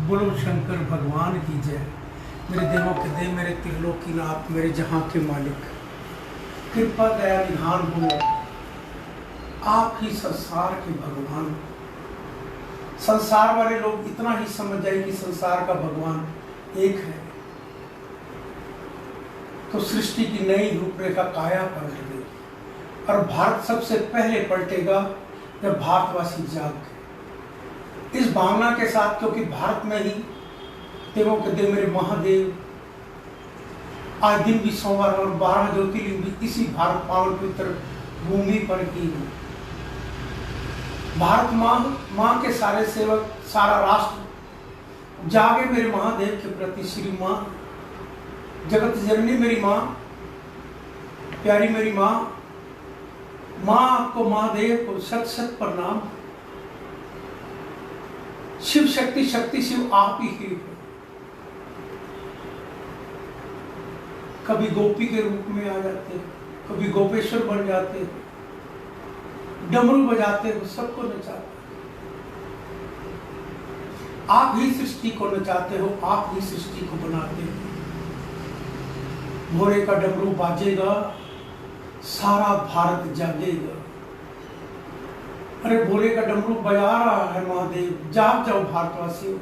बोलो शंकर भगवान की जय। मेरे देवों के देव, मेरे त्रिलोक की नाथ, मेरे जहां के मालिक, कृपा दया निधान हो, आप ही संसार के भगवान। संसार वाले लोग इतना ही समझ जाए कि संसार का भगवान एक है, तो सृष्टि की नई रूपरेखा काया पलट गई। और भारत सबसे पहले पलटेगा जब भारतवासी जाग गए। इस भावना के साथ, क्योंकि भारत में ही देवों के देव मेरे महादेव, आज दिन भी सोमवार और 12 ज्योतिर्लिंग भी इसी भारत पावन पवित्र भूमि पर ही है। भारत माँ के सारे सेवक, सारा राष्ट्र जागे मेरे महादेव के प्रति। श्री माँ जगत जननी मेरी माँ, प्यारी मेरी माँ, माँ आपको, महादेव को शत शत प्रणाम। शिव शक्ति, शक्ति शिव आप ही हो। कभी गोपी के रूप में आ जाते हैं, कभी गोपेश्वर बन जाते हैं, डमरू बजाते हो, सबको नचाते हो। आप ही सृष्टि को नचाते हो, आप ही सृष्टि को बनाते हो। भोरे का डमरू बाजेगा, सारा भारत जागेगा। अरे भोरे का डमरू बजा रहा है महादेव, जाग जाओ भारतवासियों।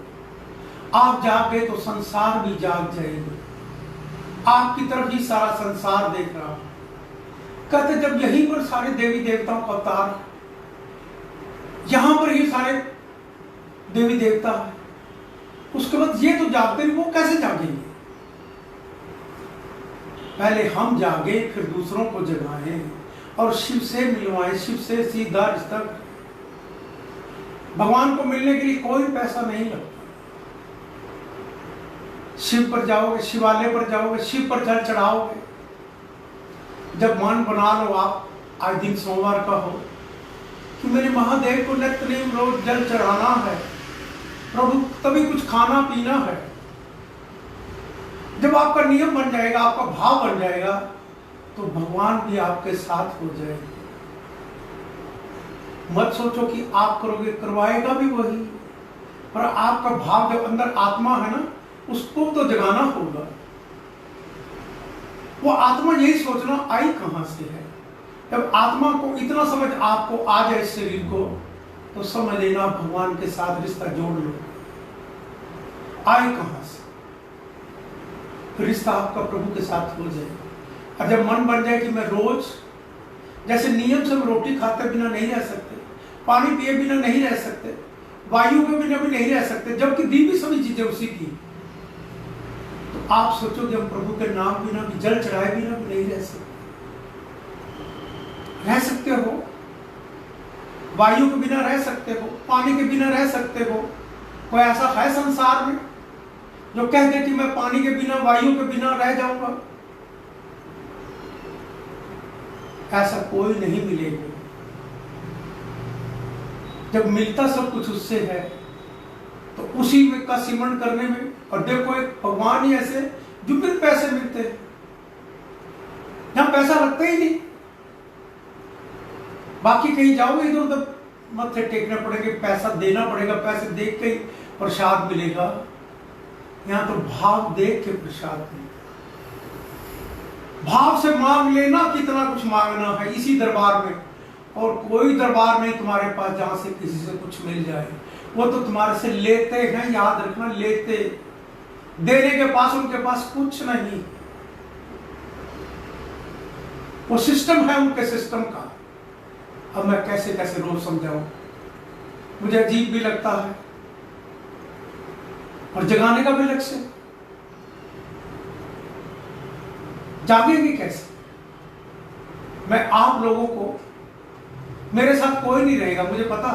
आप जाग गए तो संसार भी जाग जाएगा। आपकी तरफ ही सारा संसार देख रहा। कहते जब यहीं पर सारे देवी देवताओं का अवतार, यहां पर ही सारे देवी देवता है, उसके बाद ये तो जागते नहीं, वो कैसे जागेंगे? पहले हम जागे, फिर दूसरों को जगाएं और शिव से मिलवाएं, शिव से सीधा रिश्ता। भगवान को मिलने के लिए कोई पैसा नहीं लगता। शिव पर जाओगे, शिवालय पर जाओगे, शिव पर जल चढ़ाओगे। जब मन बना लो आप, आज दिन सोमवार का हो, कि मेरे महादेव को नित्य नेम रोज जल चढ़ाना है प्रभु, तभी कुछ खाना पीना है। जब आपका नियम बन जाएगा, आपका भाव बन जाएगा, तो भगवान भी आपके साथ हो जाएगा। मत सोचो कि आप करोगे, करवाएगा भी वही, पर आपका भाव जब अंदर आत्मा है ना, उसको तो जगाना होगा। वो आत्मा यही सोचना आई कहां से है। जब आत्मा को इतना समझ आपको आ जाए इस शरीर को, तो समझ लेना भगवान के साथ रिश्ता जोड़ लो। आई कहां से, फिर रिश्ता आपका प्रभु के साथ हो जाए। और जब मन बन जाए कि मैं रोज, जैसे नियम से हम रोटी खाते बिना नहीं रह सकते, पानी पिए बिना नहीं रह सकते, वायु के बिना भी नहीं रह सकते, जबकि दी भी सभी चीजें उसी की, तो आप सोचो कि हम प्रभु के नाम बिना भी, जल चढ़ाए बिना भी नहीं रह सकते। रह सकते हो, वायु के बिना रह सकते हो, पानी के बिना रह सकते हो। कोई ऐसा है संसार में जो कह दे कि मैं पानी के बिना, वायु के बिना रह जाऊंगा? ऐसा कोई नहीं मिलेगा। जब मिलता सब कुछ उससे है, तो उसी में का सिमरण करने में। और देखो एक भगवान ही ऐसे जो बिन पैसे मिलते हैं, यहां पैसा लगता ही नहीं। बाकी कहीं जाओगे इधर उधर मत्थे टेकने पड़ेंगे, पैसा देना पड़ेगा, पैसे देख के ही प्रसाद मिलेगा। यहां तो भाव देख के प्रसाद मिलेगा। भाव से मांग लेना, कितना कुछ मांगना है इसी दरबार में। और कोई दरबार नहीं तुम्हारे पास जहां से किसी से कुछ मिल जाए। वो तो तुम्हारे से लेते हैं, याद रखना, लेते। देने के पास उनके पास कुछ नहीं। वो सिस्टम है उनके सिस्टम का। अब मैं कैसे कैसे रोज समझाऊं, मुझे अजीब भी लगता है और जगाने का भी लक्ष्य। जागेंगे कैसे? मैं आप लोगों को, मेरे साथ कोई नहीं रहेगा, मुझे पता,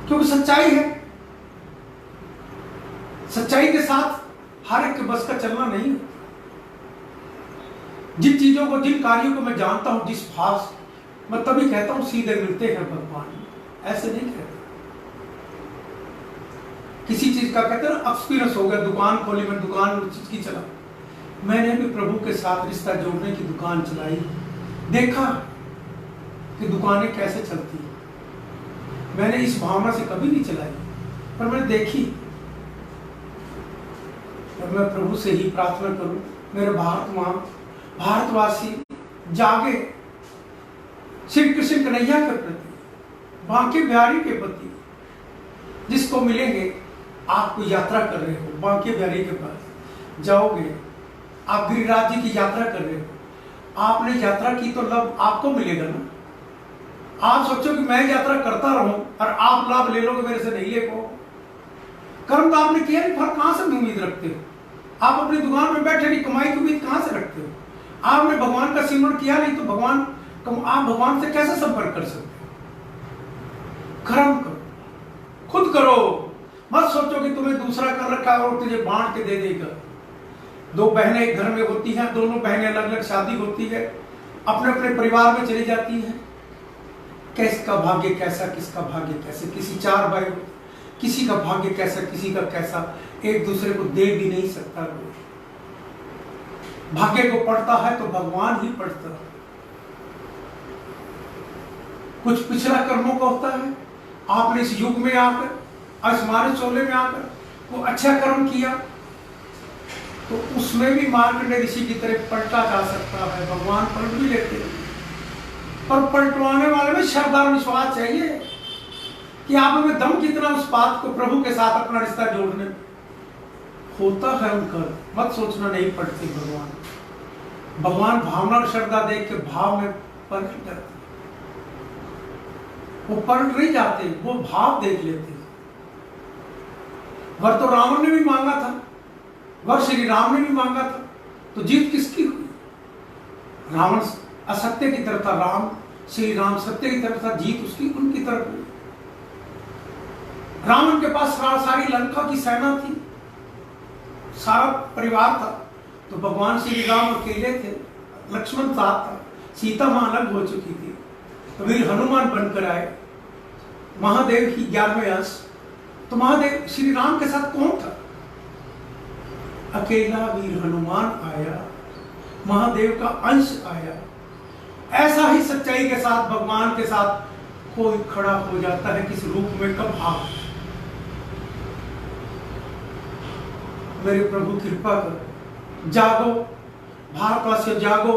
क्योंकि सच्चाई है। सच्चाई के साथ हर एक के बस का चलना नहीं। जिन चीजों को, जिन कार्यों को मैं जानता हूं, जिस भाव से, मैं तभी कहता हूं सीधे मिलते हैं भगवान। ऐसे नहीं कहता। किसी चीज का कहते हैं ना, एक्सपीरियंस हो गया, दुकान खोली, मैं दुकान उस चीज की चला। मैंने भी प्रभु के साथ रिश्ता जोड़ने की दुकान चलाई, देखा कि दुकानें कैसे चलती हैं। मैंने इस भावना से कभी नहीं चलाई, पर मैंने देखी मैं प्रभु से ही प्रार्थना करूं, मेरे भारत मां, भारतवासी जागे श्री कृष्ण कन्हैया के प्रति, बांके बिहारी के प्रति। जिसको मिलेंगे, आपको यात्रा कर रहे हो, बांके बिहारी के पास जाओगे, आप गिरिराज जी की यात्रा कर रहे हो, आपने यात्रा की तो लाभ आपको मिलेगा ना। आप सोचो कि मैं यात्रा करता रहूं और आप लाभ ले लोगे, मेरे से नहीं ले पाओ। कर्म तो आपने किया नहीं, फल कहां से उम्मीद रखते हो? आप अपनी दुकान में बैठे नहीं, कमाई की उम्मीद कहां से रखते हो? आपने भगवान का सिमरण किया नहीं तो आप भगवान से कैसे संपर्क कर सकते हो? कर्म करो, खुद करो। मत सोचो कि तुम्हें दूसरा कर रखा है और तुझे बांट के दे देगा। दो बहनें एक घर में होती हैं, दोनों बहनें अलग अलग शादी होती है, अपने अपने परिवार में चली जाती हैं। किसका भाग्य कैसा, किसका भाग्य कैसे, किसी 4 भाई, किसी का भाग्य कैसा, किसी का कैसा, एक दूसरे को दे भी नहीं सकता। भाग्य को पढ़ता है तो भगवान ही पढ़ता है। कुछ पिछला कर्मों का होता है। आपने इस युग में आकर, आसमानी चोले में आकर वो अच्छा कर्म किया तो उसमें भी मार्कंडेय ऋषि की तरह पलटा जा सकता है। भगवान पलट भी लेते हैं, पर पलटवाने वाले में श्रद्धा और विश्वास चाहिए कि आप में दम कितना उस बात को प्रभु के साथ अपना रिश्ता जोड़ने होता है उनका। मत सोचना नहीं पलटते भगवान। भगवान भावना और श्रद्धा देख के भाव में पलट जाते, वो पलट नहीं जाते, वो भाव देख लेते। वर तो रावण ने भी मांगा था, वर श्री राम ने भी मांगा था, तो जीत किसकी हुई? रावण असत्य की तरफ था, राम श्री राम सत्य की तरफ था, जीत उसकी उनकी तरफ हुई। रावण के पास सारी लंका की सेना थी, सारा परिवार था, तो भगवान श्री राम अकेले थे, लक्ष्मण साथ था, सीता मां अलग हो चुकी थी, तो वीर हनुमान बनकर आए। महादेव की 11वें अंश, तो महादेव श्री राम के साथ कौन था? अकेला वीर हनुमान आया, महादेव का अंश आया। ऐसा ही सच्चाई के साथ भगवान के साथ कोई खड़ा हो जाता है, किस रूप में, कब आप। मेरे प्रभु कृपा करो, जागो भारतवासियों, जागो।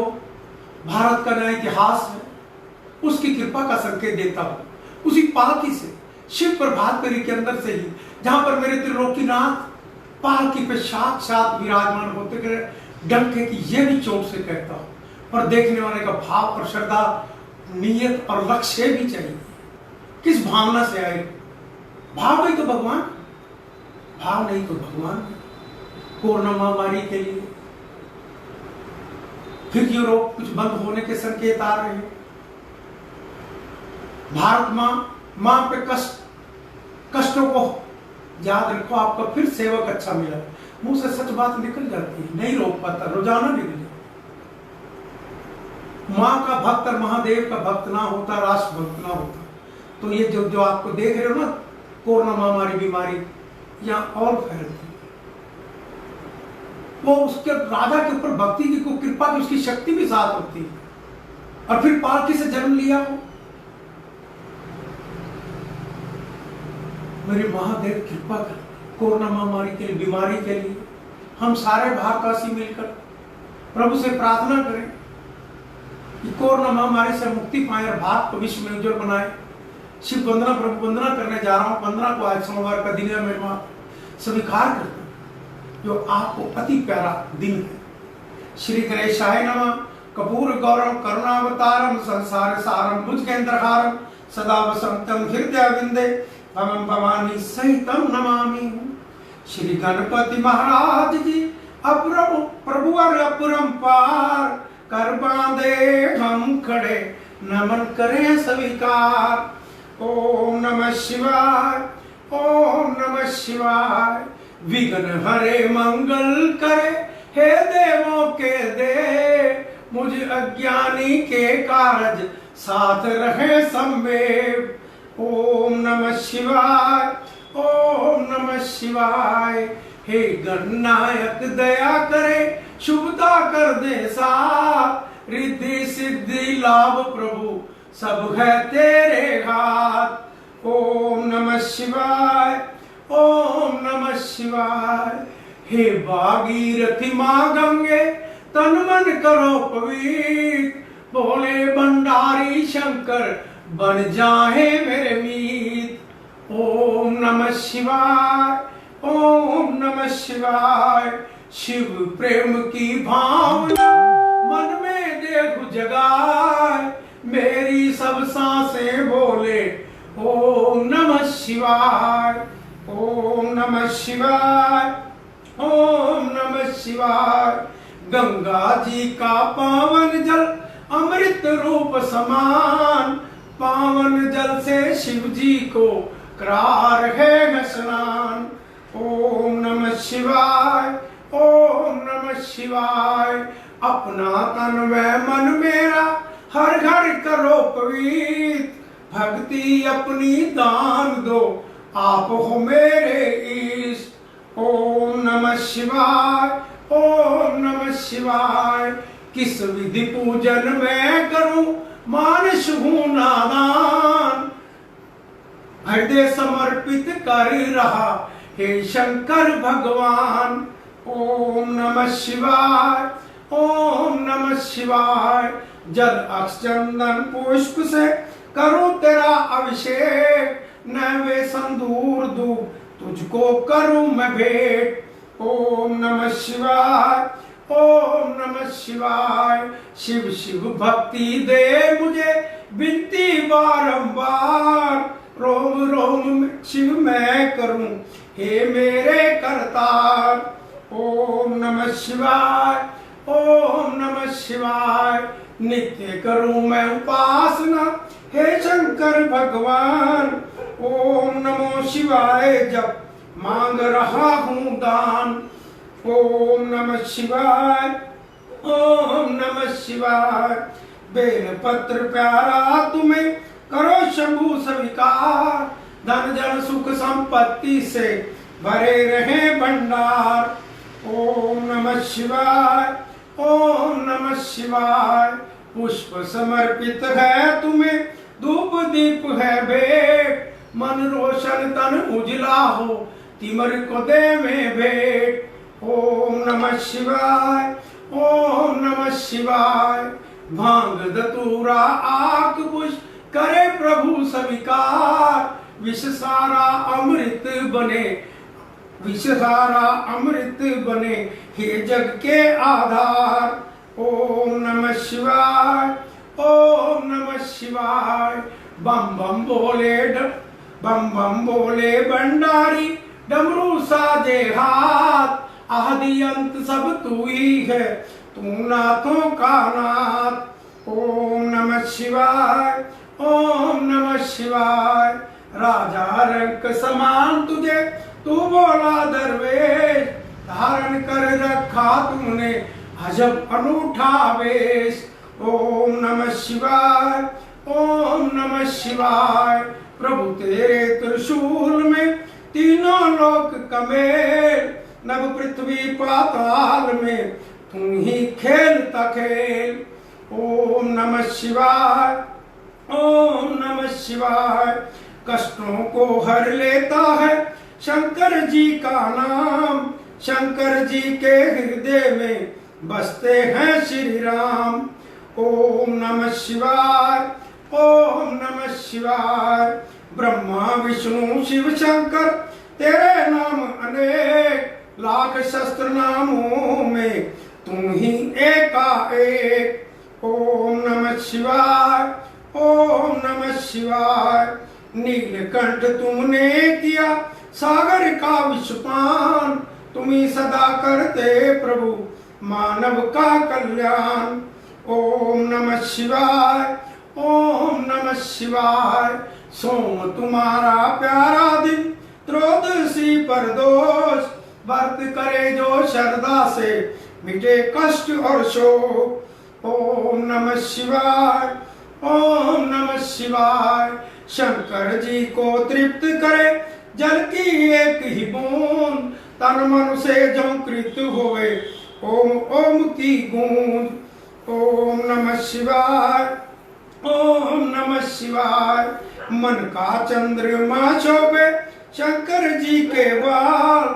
भारत का नया इतिहास है, उसकी कृपा का संकेत देता हूं। उसी पालकी से, शिव प्रभात फेरी के अंदर से ही, जहां पर मेरे त्रिलोकीनाथ पालकी पे साक्षात विराजमान होते गए, डंके की ये भी चोट से कहता हूं, पर देखने वाले का भाव और श्रद्धा, नियत और लक्ष्य भी चाहिए। किस भावना से आए? भाव नहीं तो भगवान, भाव नहीं तो भगवान। कोरोना महामारी के लिए फिर यूरोप कुछ बंद होने के संकेत आ रहे हैं। भारत मां पे कष्टों को याद रखो। आपका फिर सेवक अच्छा मिला, मुंह से सच बात निकल जाती है, नहीं रोक पाता, रोजाना निकल जाता। मां का भक्त और महादेव का भक्त ना होता, राष्ट्र भक्त ना होता, तो ये जो आपको देख रहे हो ना, कोरोना महामारी बीमारी या और फैलती, वो उसके राजा के ऊपर भक्ति की को कृपा की, उसकी शक्ति भी साथ होती है। और फिर पालकी से जन्म लिया वो। मेरे महादेव कृपा कर, कोरोना महामारी के लिए, बीमारी के लिए हम सारे भारतवासी मिलकर प्रभु से प्रार्थना करें कि कोरोना महामारी से मुक्ति पाए और भारत को विश्व में उज्जवल बनाए। शिव वंदना, प्रभु वंदना करने जा रहा हूं। 15 को आज सोमवार का दिन है, मेरे मां स्वीकार करते जो आपको अति प्यारा दिन है। श्री गणेशाय नमः। कपूर गौरम करुणावतारम संसार सारम भुजगेंद्रहारम सदा वसंतम हृदय विंदे भवम भवानी सहितम नमामि। श्री गणपति महाराज जी अपुरम प्रभु अपरम पार कर बांधे हम खड़े, नमन करें स्वीकार। ओम नमः शिवाय, ओम नमः शिवाय। विघ्न हरे मंगल करे, हे देवों के देव, मुझ अज्ञानी के कारज साथ रहे संवेव। ओम नमः शिवाय, ओम नमः शिवाय। हे गणनायक दया करे, शुभता कर दे साथ, रिद्धि सिद्धि लाभ प्रभु सब है तेरे हाथ। ओम नमः शिवाय, ओम नमः शिवाय। हे भागीरथी माँ गंगे तन मन करो पवित्र, बोले भंडारी शंकर बन जाए मेरे मीत। ओम नमः शिवाय, ओम नमः शिवाय। शिव प्रेम की भावना मन में देखो जगाए, मेरी सब सांसें बोले ओम नमः शिवाय, ओम नमः शिवाय, ओम नमः शिवाय। गंगा जी का पावन जल अमृत रूप समान, पावन जल से शिव जी को करार है स्नान। ओम नमः शिवाय, ओम नमः शिवाय। अपना तन व मन मेरा हर घर करो पवित्र, भक्ति अपनी दान दो आप हो मेरे इष्ट। ओम नमः शिवाय, ओम नमः शिवाय। किस विधि पूजन मैं करूं मानस हूं नादान, हृदय समर्पित कर रहा हे शंकर भगवान। ओम नमः शिवाय, ओम नमः शिवाय। जल अक्षचंदन पुष्प से करूं तेरा अभिषेक, नैवे संदूर दूं तुझको करूं मैं भेंट। ओम नमः शिवाय, ओम नमः शिवाय। शिव शिव भक्ति दे मुझे विनती बारंबार, रोम रोम में शिव मैं करूं हे मेरे करतार। ओम नमः शिवाय, ओम नमः शिवाय। नित्य करूं मैं उपासना हे शंकर भगवान। ओम नमो शिवाय जप मांग रहा हूं दान। ओम नमः शिवाय, ओम नमः शिवाय। बेल पत्र प्यारा तुम्हें करो शंभु स्वीकार, धन जन सुख संपत्ति से भरे रहे भंडार। ओम नमः शिवाय, ओम नमः शिवाय। पुष्प समर्पित है तुम्हें धूप दीप है भेंट, मन रोशन तन उजला हो तिमर को दे में भेंट। ओम नमः शिवाय, ओम नमः शिवाय। भांग धतूरा आक बुझ करे प्रभु स्वीकार, विष सारा अमृत बने, विष सारा अमृत बने हे जग के आधार। ओम नमः शिवाय, ओम नमः शिवाय। बम बम बोले बम बम बोले भंडारी, डमरू साजे हाथ, आदि अंत सब तू ही है, तू नाथों का नाथ। ओम नमः शिवाय, ओम नमः शिवाय। राजा रंग समान तुझे तू बोला दरवेश, धारण कर रखा तूने अजब अनूठा वेश। ओम नमः शिवाय, ओम नमः शिवाय। प्रभु तेरे त्रिशूल में तीनों लोक कमेल, नभ पृथ्वी पाताल में तू ही खेलता खेल। ओम नमः शिवाय, ओम नमः शिवाय। कष्टों को हर लेता है शंकर जी का नाम, शंकर जी के हृदय में बसते हैं श्री राम। ओम नमः शिवाय, ओम नमः शिवाय। ब्रह्मा विष्णु शिव शंकर तेरे नाम अनेक, लाख शस्त्र नामों में तू ही एकाएक। ओम नमः शिवाय, ओम नमः शिवाय। नीलकंठ तुमने किया सागर का विषपान, तुम ही सदा करते प्रभु मानव का कल्याण। ओम नमः शिवाय, ओम नमः शिवाय। सोम तुम्हारा प्यारा दिन त्रयोदशी पर दोष, व्रत करे जो श्रद्धा से मिटे कष्ट और शोक। ओम नमः शिवाय, ओम नमः शिवाय। शंकर जी को तृप्त करे जल की एक ही बूंद, तन मन से जो कृत होवे ओम ओम की गूंज। ओम नमः शिवाय, ओम नमः शिवाय। मन का चंद्रमा शोभे शंकर जी के बाल,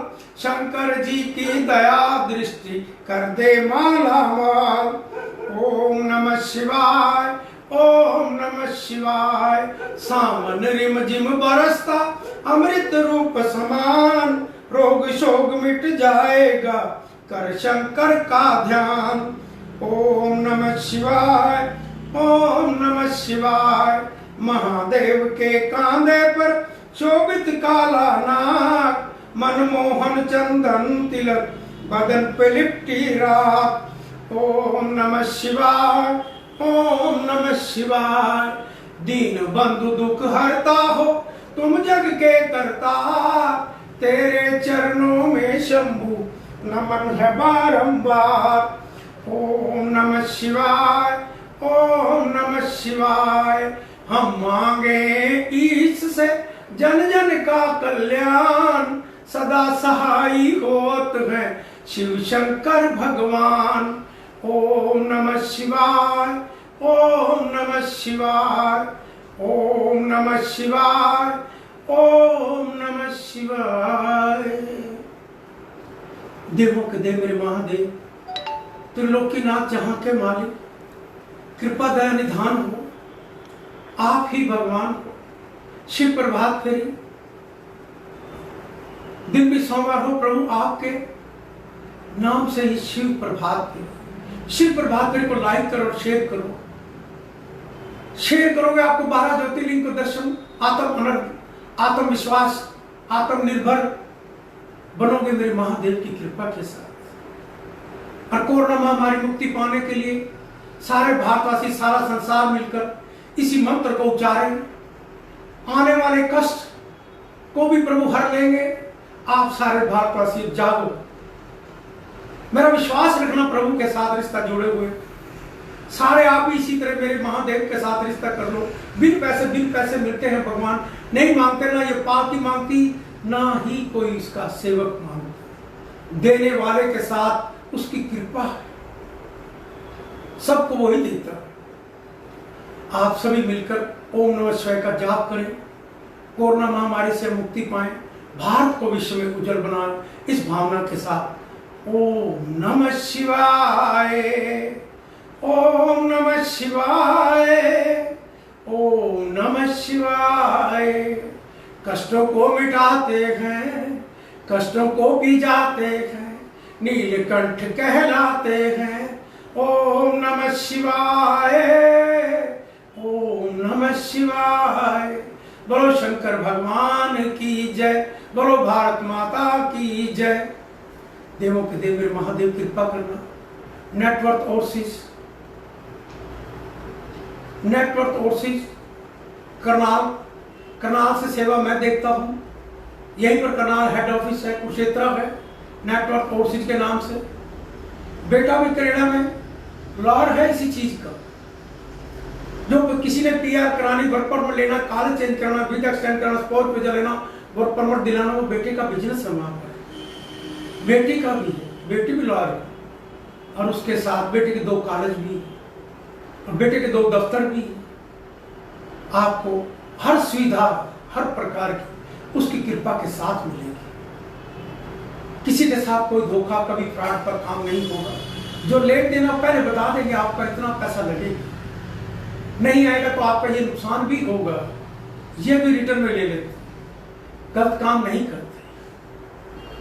शंकर जी की दया दृष्टि कर दे माला माल। ओम नमः शिवाय, ओम नमः शिवाय। सावन रिम जिम बरसता अमृत रूप समान, रोग शोक मिट जाएगा कर शंकर का ध्यान। ओम नमः शिवाय, ओम नमः शिवाय। महादेव के कांधे पर शोभित काला नाग, मनमोहन चंदन तिलक बदन पे लिपटी राख। ओम नमः शिवाय, ओम नमः शिवाय। दीन बंधु दुख हरता हो तुम जग के करता, तेरे चरणों में शंभु नमन है बारंबार। ओम नमः शिवाय, ओम नमः शिवाय। हम मांगे ईश से जन जन का कल्याण, सदा सहाय होत है शिव शंकर भगवान। ओम नमः शिवाय, ओम नमः शिवाय, ओम नमः शिवाय, ओम नमः शिवाय। देवों के देव मेरे महादेव, त्रिलोकीनाथ जहां के मालिक, कृपा दया निधान हो, आप ही भगवान हो। शिव प्रभात फेरी, दिन भी सोमवार हो प्रभु, आपके नाम से ही शिव प्रभात फेरी। शिव प्रभात फेरी को लाइक करो, शेयर करो। शेयर करोगे आपको 12 ज्योतिर्लिंग को दर्शन, आत्म अनर्थ, आत्मविश्वास, आत्मनिर्भर बनोगे मेरे महादेव की कृपा के साथ। और कोरोना महामारी मुक्ति पाने के लिए सारे भारतवासी, सारा संसार मिलकर इसी मंत्र को उच्चारें। आने वाले कष्ट को भी प्रभु हर लेंगे। आप सारे भारतवासी जागो, मेरा विश्वास रखना, प्रभु के साथ रिश्ता जुड़े हुए सारे आप भी इसी तरह मेरे महादेव के साथ रिश्ता कर लो। बिन पैसे मिलते हैं भगवान, नहीं मांगते, ना ये पार्टी मांगती, ना ही कोई इसका सेवक मांगता। देने वाले के साथ उसकी कृपा है, सबको वही देता। आप सभी मिलकर ओम नमः शिवाय का जाप करें, कोरोना महामारी से मुक्ति पाएं, भारत को विश्व में उज्जवल बनाएं। इस भावना के साथ ओम नमः शिवाय, ओम नमः शिवाय, ओम नमः शिवाय। कष्टों को मिटाते हैं, कष्टों को भी जाते हैं, नीलकंठ कहलाते हैं। ओम नमः शिवाय, ओम नमः शिवाय। बोलो शंकर भगवान की जय, बोलो भारत माता की जय। देवों के देव मेरे महादेव कृपा करना। नेटवर्क ओवरसीज करनाल से सेवा मैं देखता हूँ। यहीं पर करनाल हेड ऑफिस है, कुरुक्षेत्र है, नेटवर्क ओवरसीज के नाम से। बेटा भी कनाडा में लॉयर है इसी चीज का। जो किसी ने पीआर करानी, वर्क परमिट लेना, कॉलेज चेंज करना, वीजा एक्सटेंड करना, स्पोर्ट वीजा लेना, वर्क परमिट दिलाना, वो बेटे का बिजनेस है वहां पर। बेटी का भी है, बेटी भी लॉयर है, और उसके साथ बेटे के 2 कॉलेज भी है, और बेटे के 2 दफ्तर भी है। आपको हर सुविधा, हर प्रकार की उसकी कृपा के साथ मिलेगी। किसी के साथ कोई धोखा, कभी फ्रॉड पर काम नहीं होगा। जो लेन देना पहले बता देंगे आपका इतना पैसा लगेगा, नहीं आएगा तो आपका ये नुकसान भी होगा, ये भी रिटर्न में ले लेते, गलत काम नहीं करते।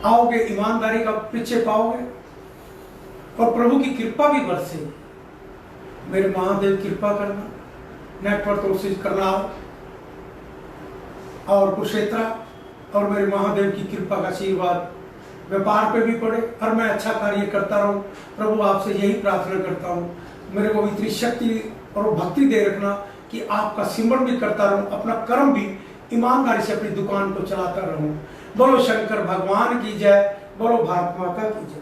आओगे ईमानदारी का पीछे पाओगे, और प्रभु की कृपा भी बरसेगी। मेरे महादेव कृपा करना। नेटवर्क कोशिश करना और कुरुक्षेत्र, और मेरे महादेव की कृपा का आशीर्वाद व्यापार पे भी पड़े, और मैं अच्छा कार्य करता रहूं। प्रभु आपसे यही प्रार्थना करता हूं, मेरे को इतनी शक्ति और भक्ति दे रखना कि आपका सिमरन भी करता रहूं, अपना कर्म भी ईमानदारी से अपनी दुकान को चलाता रहूं। बोलो शंकर भगवान की जय, बोलो भारत माता की जय।